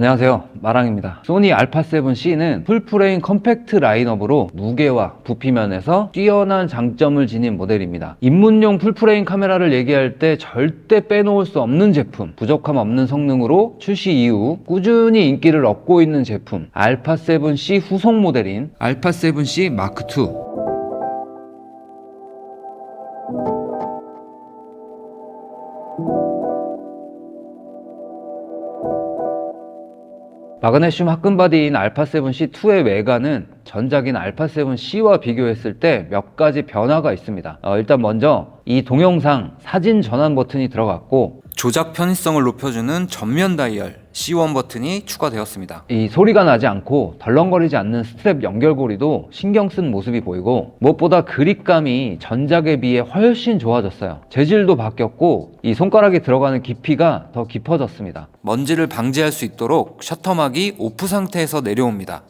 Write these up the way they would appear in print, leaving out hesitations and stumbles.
안녕하세요, 마랑입니다. 소니 α7C는 풀프레임 컴팩트 라인업으로 무게와 부피면에서 뛰어난 장점을 지닌 모델입니다. 입문용 풀프레임 카메라를 얘기할 때 절대 빼놓을 수 없는 제품, 부족함 없는 성능으로 출시 이후 꾸준히 인기를 얻고 있는 제품, α7C 후속 모델인 α7C 마크2. 마그네슘 합금바디인 α7C2의 외관은 전작인 α7C와 비교했을 때 몇 가지 변화가 있습니다. 일단 먼저 이 동영상 사진 전환 버튼이 들어갔고, 조작 편의성을 높여주는 전면 다이얼 C1 버튼이 추가되었습니다. 이 소리가 나지 않고 덜렁거리지 않는 스트랩 연결고리도 신경 쓴 모습이 보이고, 무엇보다 그립감이 전작에 비해 훨씬 좋아졌어요. 재질도 바뀌었고 이 손가락에 들어가는 깊이가 더 깊어졌습니다. 먼지를 방지할 수 있도록 셔터막이 오프 상태에서 내려옵니다.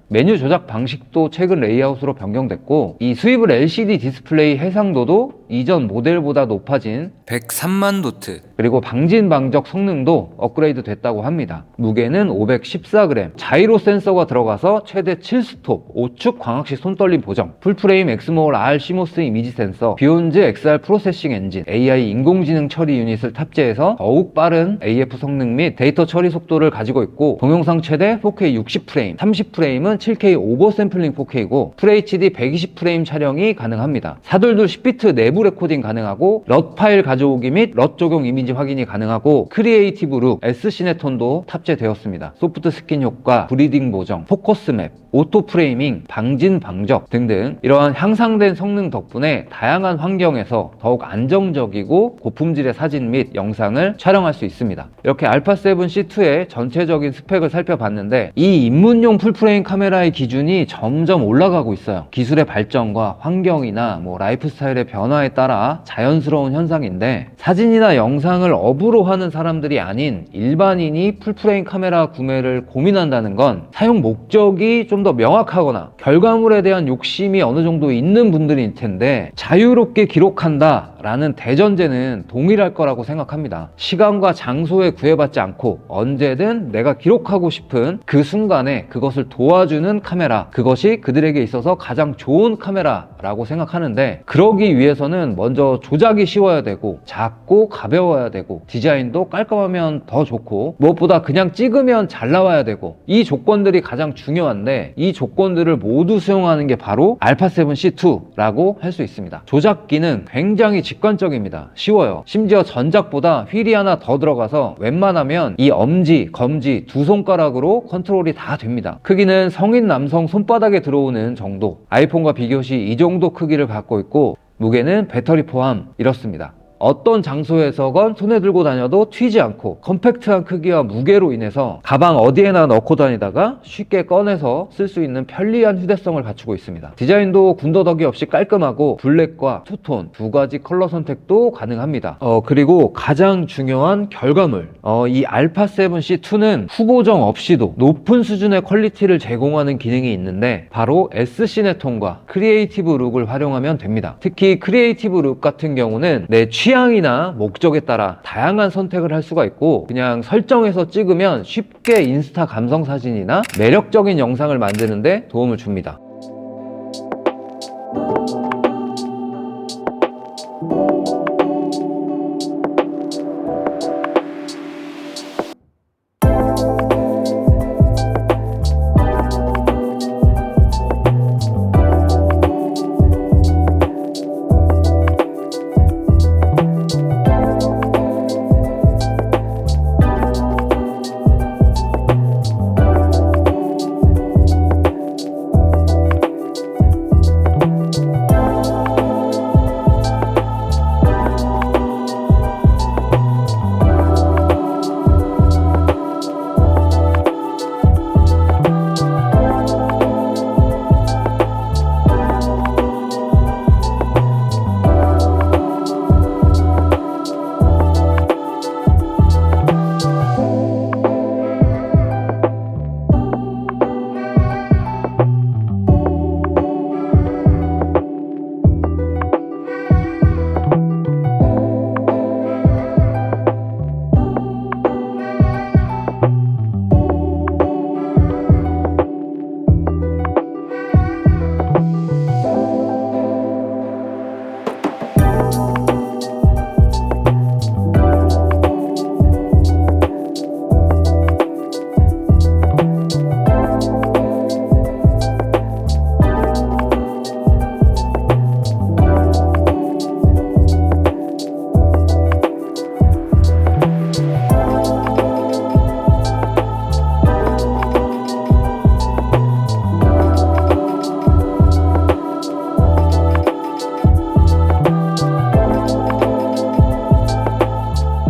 메뉴 조작 방식도 최근 레이아웃으로 변경됐고, 이 스위블 LCD 디스플레이 해상도도 이전 모델보다 높아진 103만 도트, 그리고 방진 방적 성능도 업그레이드 됐다고 합니다. 무게는 514g, 자이로 센서가 들어가서 최대 7스톱, 5축 광학식 손떨림 보정, 풀프레임 엑스모որ R 시모스 이미지 센서, 비욘즈 XR 프로세싱 엔진, AI 인공지능 처리 유닛을 탑재해서 더욱 빠른 AF 성능 및 데이터 처리 속도를 가지고 있고, 동영상 최대 4K 60프레임, 30프레임은 7K 오버샘플링 4K고 FHD 120프레임 촬영이 가능합니다. 사돌돌 10비트 내부 레코딩 가능하고, 럿 파일 가져오기 및 럿 적용 이미지 확인이 가능하고, 크리에이티브 룩, SC네톤도 탑재되었습니다. 소프트 스킨 효과, 브리딩 보정, 포커스 맵, 오토 프레이밍, 방진 방적 등등 이러한 향상된 성능 덕분에 다양한 환경에서 더욱 안정적이고 고품질의 사진 및 영상을 촬영할 수 있습니다. 이렇게 α7C2의 전체적인 스펙을 살펴봤는데, 이 입문용 풀프레임 카메라의 기준이 점점 올라가고 있어요. 기술의 발전과 환경이나 라이프 스타일의 변화에 따라 자연스러운 현상인데, 사진이나 영상을 업으로 하는 사람들이 아닌 일반인이 풀프레임 카메라 구매를 고민한다는 건 사용 목적이 좀 더 명확하거나 결과물에 대한 욕심이 어느 정도 있는 분들일 텐데, 자유롭게 기록한다 라는 대전제는 동일할 거라고 생각합니다. 시간과 장소에 구애받지 않고 언제든 내가 기록하고 싶은 그 순간에 그것을 도와주는 카메라, 그것이 그들에게 있어서 가장 좋은 카메라라고 생각하는데, 그러기 위해서는 먼저 조작이 쉬워야 되고 작고 가벼워야 되고 디자인도 깔끔하면 더 좋고, 무엇보다 그냥 찍으면 잘 나와야 되고, 이 조건들이 가장 중요한데, 이 조건들을 모두 수용하는 게 바로 α7C2라고 할 수 있습니다. 조작기는 굉장히 직관적입니다. 쉬워요. 심지어 전작보다 휠이 하나 더 들어가서 웬만하면 이 엄지, 검지 두 손가락으로 컨트롤이 다 됩니다. 크기는 성인 남성 손바닥에 들어오는 정도, 아이폰과 비교시 이 정도 크기를 갖고 있고, 무게는 배터리 포함 이렇습니다. 어떤 장소에서건 손에 들고 다녀도 튀지 않고 컴팩트한 크기와 무게로 인해서 가방 어디에나 넣고 다니다가 쉽게 꺼내서 쓸 수 있는 편리한 휴대성을 갖추고 있습니다. 디자인도 군더더기 없이 깔끔하고 블랙과 투톤 두 가지 컬러 선택도 가능합니다. 그리고 가장 중요한 결과물, 이 α7C2는 후보정 없이도 높은 수준의 퀄리티를 제공하는 기능이 있는데, 바로 SC네톤과 크리에이티브 룩을 활용하면 됩니다. 특히 크리에이티브 룩 같은 경우는 내 취향이나 목적에 따라 다양한 선택을 할 수가 있고, 그냥 설정해서 찍으면 쉽게 인스타 감성 사진이나 매력적인 영상을 만드는데 도움을 줍니다.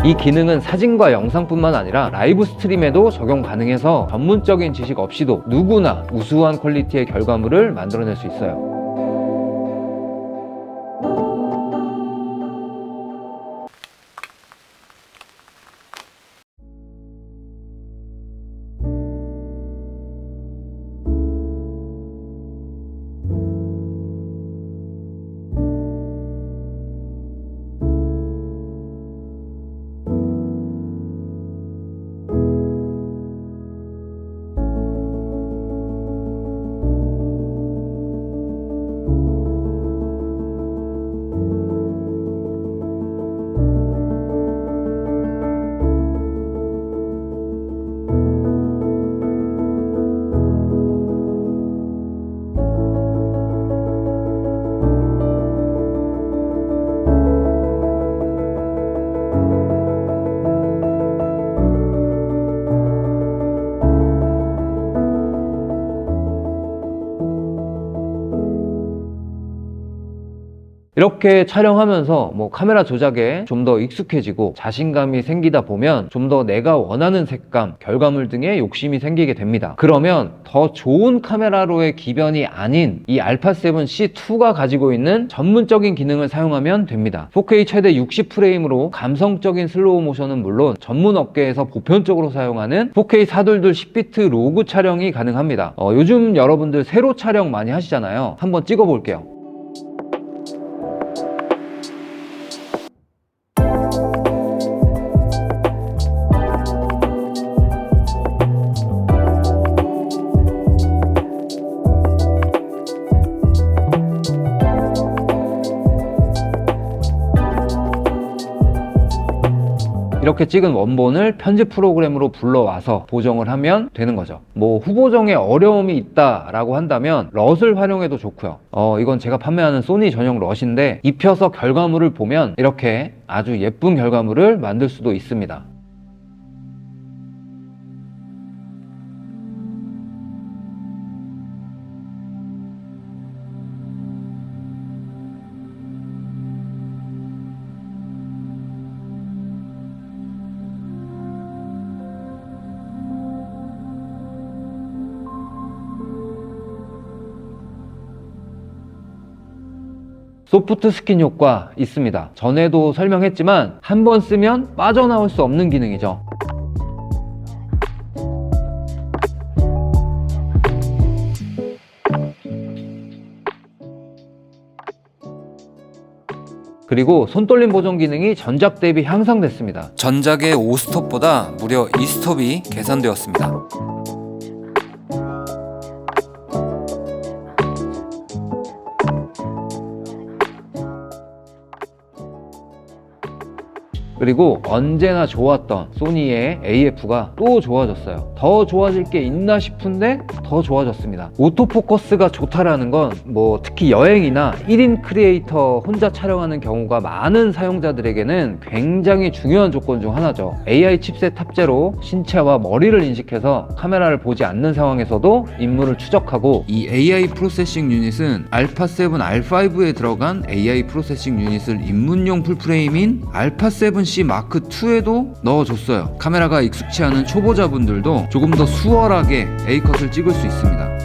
이 기능은 사진과 영상뿐만 아니라 라이브 스트림에도 적용 가능해서 전문적인 지식 없이도 누구나 우수한 퀄리티의 결과물을 만들어낼 수 있어요. 이렇게 촬영하면서 카메라 조작에 좀 더 익숙해지고 자신감이 생기다 보면 좀 더 내가 원하는 색감, 결과물 등에 욕심이 생기게 됩니다. 그러면 더 좋은 카메라로의 기변이 아닌 이 α7C2가 가지고 있는 전문적인 기능을 사용하면 됩니다. 4K 최대 60프레임으로 감성적인 슬로우 모션은 물론 전문 업계에서 보편적으로 사용하는 4K 422 10비트 로그 촬영이 가능합니다. 요즘 여러분들 세로 촬영 많이 하시잖아요. 한번 찍어 볼게요. 이렇게 찍은 원본을 편집 프로그램으로 불러와서 보정을 하면 되는 거죠. 후보정에 어려움이 있다라고 한다면 럿을 활용해도 좋고요. 이건 제가 판매하는 소니 전용 럿인데 입혀서 결과물을 보면 이렇게 아주 예쁜 결과물을 만들 수도 있습니다. 소프트 스킨 효과 있습니다. 전에도 설명했지만 한 번 쓰면 빠져나올 수 없는 기능이죠. 그리고 손떨림 보정 기능이 전작 대비 향상됐습니다. 전작의 5스톱보다 무려 2스톱이 개선되었습니다. 그리고 언제나 좋았던 소니의 AF가 또 좋아졌어요. 더 좋아질 게 있나 싶은데 더 좋아졌습니다. 오토포커스가 좋다라는 건 특히 여행이나 1인 크리에이터 혼자 촬영하는 경우가 많은 사용자들에게는 굉장히 중요한 조건 중 하나죠. AI 칩셋 탑재로 신체와 머리를 인식해서 카메라를 보지 않는 상황에서도 인물을 추적하고, 이 AI 프로세싱 유닛은 α7 R5에 들어간 AI 프로세싱 유닛을 입문용 풀프레임인 α7C 마크 2에도 넣어줬어요. 카메라가 익숙치 않은 초보자분들도 조금 더 수월하게 A컷을 찍을 수 있습니다.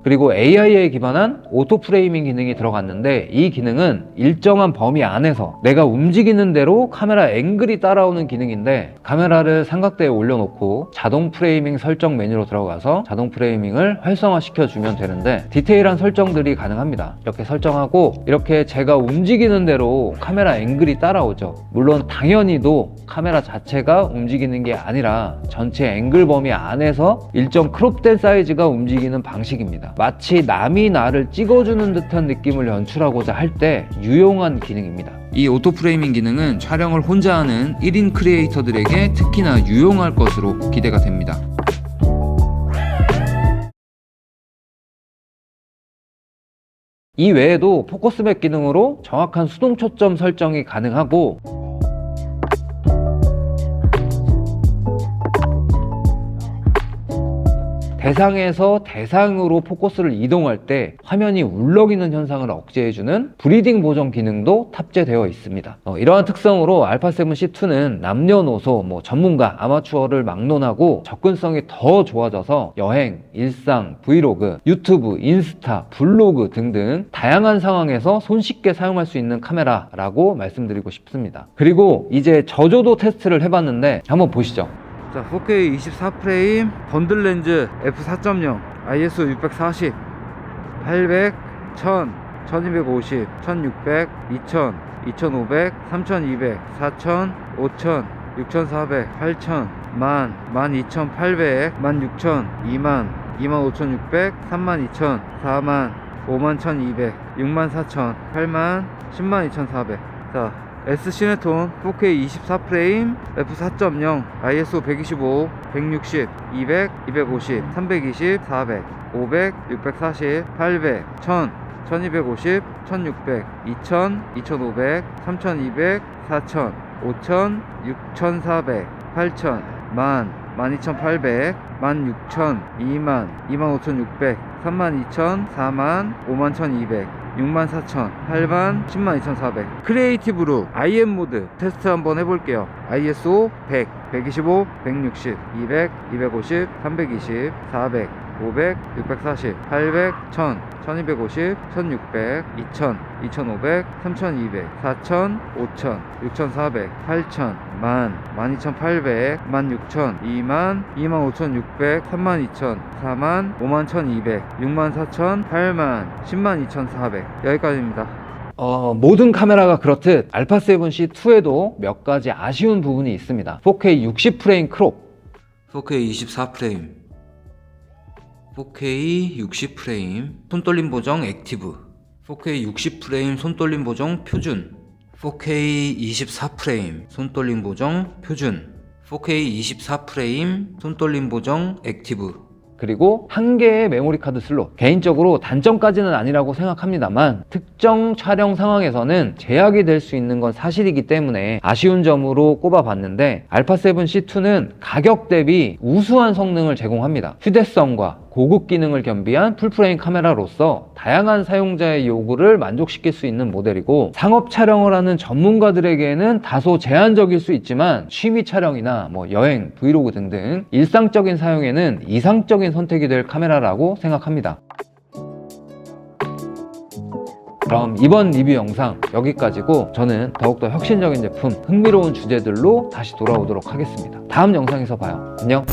그리고 AI에 기반한 오토 프레이밍 기능이 들어갔는데, 이 기능은 일정한 범위 안에서 내가 움직이는 대로 카메라 앵글이 따라오는 기능인데, 카메라를 삼각대에 올려놓고 자동 프레이밍 설정 메뉴로 들어가서 자동 프레이밍을 활성화시켜 주면 되는데, 디테일한 설정들이 가능합니다. 이렇게 설정하고 이렇게 제가 움직이는 대로 카메라 앵글이 따라오죠. 물론 당연히도 카메라 자체가 움직이는 게 아니라 전체 앵글 범위 안에서 일정 크롭된 사이즈가 움직이는 방식입니다. 마치 남이 나를 찍어주는 듯한 느낌을 연출하고자 할 때 유용한 기능입니다. 이 오토 프레이밍 기능은 촬영을 혼자 하는 1인 크리에이터들에게 특히나 유용할 것으로 기대가 됩니다. 이 외에도 포커스 맵 기능으로 정확한 수동 초점 설정이 가능하고 대상에서 대상으로 포커스를 이동할 때 화면이 울렁이는 현상을 억제해주는 브리딩 보정 기능도 탑재되어 있습니다. 이러한 특성으로 알파7C2는 남녀노소, 전문가, 아마추어를 막론하고 접근성이 더 좋아져서 여행, 일상, 브이로그, 유튜브, 인스타, 블로그 등등 다양한 상황에서 손쉽게 사용할 수 있는 카메라라고 말씀드리고 싶습니다. 그리고 이제 저조도 테스트를 해봤는데 한번 보시죠. 자, 4K 24프레임 번들 렌즈 f4.0 ISO 640 800 1000 1250 1600 2000 2500 3200 4000 5000 6400 8000 10000 12800 16000 20000 25600 32000 40000 51200 64000 80000 102,400 자, S 시네톤 4K 24프레임 f4.0 ISO 125 160 200 250 320 400 500 640 800 1000 1250 1600 2000 2500 3200 4000 5000 6400 8000 10000 12800 16000 20000 25600 32000 40000 51200 64,000 80000 102,400 크리에이티브로 IM 모드 테스트 한번 해볼게요. ISO 100 125 160 200 250 320 400 500 640 800 1000 1250 1600 2000 2500 3200 4000 5000 6400 8000 10000 12800 16000 20000 25600 32000 40000 51200 64000 80000 102,400 여기까지입니다. 모든 카메라가 그렇듯 알파7C2에도 몇 가지 아쉬운 부분이 있습니다. 4K 60프레임 크롭, 4K 24프레임, 4K 60프레임 손떨림 보정 액티브, 4K 60프레임 손떨림 보정 표준, 4K 24프레임 손떨림 보정 표준, 4K 24프레임 손떨림 보정 액티브. 그리고 한 개의 메모리 카드 슬롯. 개인적으로 단점까지는 아니라고 생각합니다만 특정 촬영 상황에서는 제약이 될 수 있는 건 사실이기 때문에 아쉬운 점으로 꼽아봤는데 알파7C2는 가격 대비 우수한 성능을 제공합니다. 휴대성과 고급 기능을 겸비한 풀프레임 카메라로서 다양한 사용자의 요구를 만족시킬 수 있는 모델이고 상업 촬영을 하는 전문가들에게는 다소 제한적일 수 있지만 취미 촬영이나 여행, 브이로그 등등 일상적인 사용에는 이상적인 선택이 될 카메라라고 생각합니다. 그럼 이번 리뷰 영상 여기까지고 저는 더욱더 혁신적인 제품, 흥미로운 주제들로 다시 돌아오도록 하겠습니다. 다음 영상에서 봐요. 안녕.